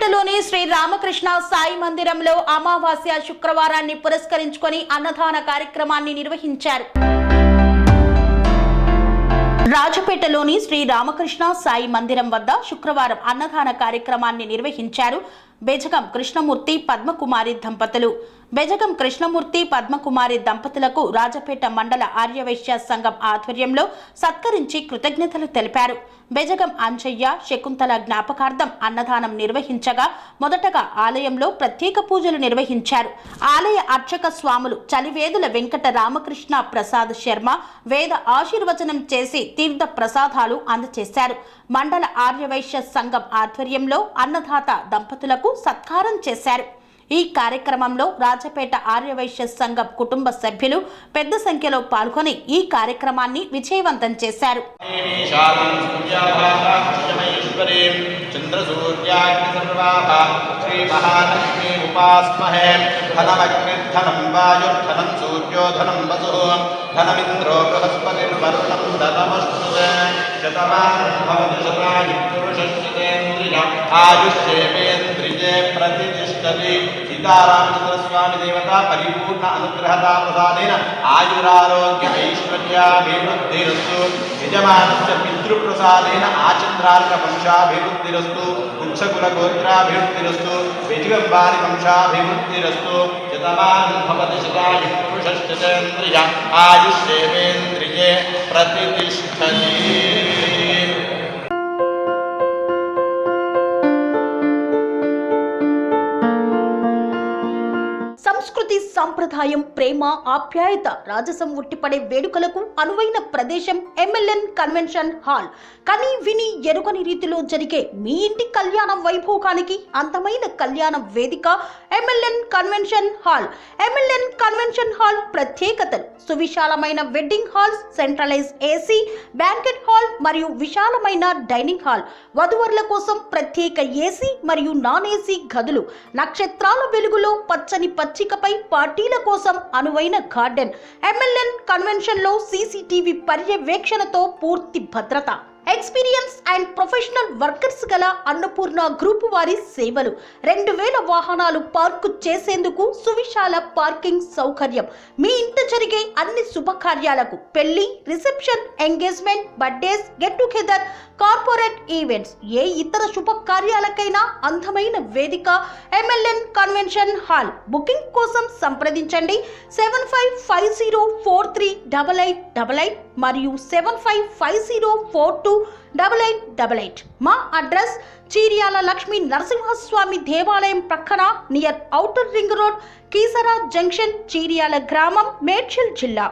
రాజపేటలోని శ్రీ రామకృష్ణ సాయి మందిరంలో అమావాస్య శుక్రవారాన్ని పురస్కరించుకొని అన్నదాన కార్యక్రమాన్ని నిర్వహించారు. రాజపేటలోని శ్రీ రామకృష్ణ సాయి మందిరం వద్ద శుక్రవారం అన్నదాన కార్యక్రమాన్ని నిర్వహించారు. బెజగం కృష్ణమూర్తి పద్మకుమారి దంపతులు. బెజగం కృష్ణమూర్తి పద్మకుమారి దంపతులకు రాజపేట మండల ఆర్యవైశ్య సంఘం ఆధ్వర్యంలో సత్కరించి కృతజ్ఞతలు తెలిపారు. బెజగం అంజయ్య శకుంతల జ్ఞాపకార్థం అన్నదానం నిర్వహించగా మొదటగా ఆలయంలో ప్రత్యేక పూజలు నిర్వహించారు. ఆలయ అర్చక స్వాములు చలివేదుల వెంకట రామకృష్ణ ప్రసాద్ శర్మ వేద ఆశీర్వచనం చేసి తీర్థ ప్రసాదాలు అందజేశారు. మండల ఆర్యవైశ్య సంఘం ఆధ్వర్యంలో అన్నదాత దంపతులకు సత్కారం చేశారు. ఈ కార్యక్రమంలో రాజపేట ఆర్యవైశ్య సంఘం కుటుంబ సభ్యులు పెద్ద సంఖ్యలో పాల్గొని ఈ కార్యక్రమాన్ని విజయవంతం చేశారు. సీతారామచంద్ర స్వామి దేవత పరిపూర్ణ అనుగ్రహతా ప్రసాదేన ఆయురారోగ్య ఐశ్వర్యాభివృద్ధిరస్తు. యజమానస్య పితృప్రసాదేన ఆచంద్రార్క వంశాభివృద్ధిరస్తు. వృక్షకుల గోత్రాభివృద్ధిరస్తు. బెజగంబారి వంశాభివృద్ధిరస్తు. శతమానం భవతి శతాయు పురుషశ్చతేంద్రియ ఆయుష్యేవేంద్రియే ప్రతిష్ఠతి. సంస్కృతి సంప్రదాయం ప్రేమ ఆప్యాయత రాజసం ఉట్టిపడే వేడుకలకు అనువైన ప్రదేశం ఎంఎల్ఎన్ కన్వెన్షన్ హాల్. కని విని ఎరుగని రీతిలో జరిగే మీ ఇంటి కళ్యాణ వైభోగానికి అందమైన కళ్యాణ వేదిక MLN convention hall. MLN convention hall ప్రత్యేకతలు: సువిశాలమైన wedding hall, centralize AC banquet hall మరియు విశాలమైన డైనింగ్ హాల్. వధువరుల కోసం ప్రత్యేక ఏసీ మరియు నాన్ ఏసీ గదులు. నక్షత్రాల వెలుగులో పచ్చని పచ్చికపై పార్టీల కోసం అనువైన గార్డెన్. ఎంఎల్ఎన్ కన్వెన్షన్ లో సీసీటీవీ పర్యవేక్షణతో పూర్తి భద్రత. ఎక్స్పీరియన్స్ అండ్ ప్రొఫెషనల్ వర్కర్స్ గల అన్నపూర్ణ గ్రూపు వారి సేవలు. 2000 వాహనాలు పార్కు చేసేందుకు సువిశాల పార్కింగ్ సౌకర్యం. మీ ఇంట జరిగే అన్ని శుభకార్యాలకు, పెళ్లి, reception, engagement, birthdays, get together, corporate events, ఏ ఇతర శుభకార్యాలకైనా అందమైన వేదిక ఎంఎల్ఎన్ కన్వెన్షన్ హాల్. బుకింగ్ కోసం సంప్రదించండి 7550438888 మరియు 7550428888. మా అడ్రస్ చీర్యాల లక్ష్మీ నరసింహస్వామి దేవాలయం ప్రక్కన near outer ring road, Keesara junction, Cheeryal గ్రామం, మేడ్చల్ జిల్లా.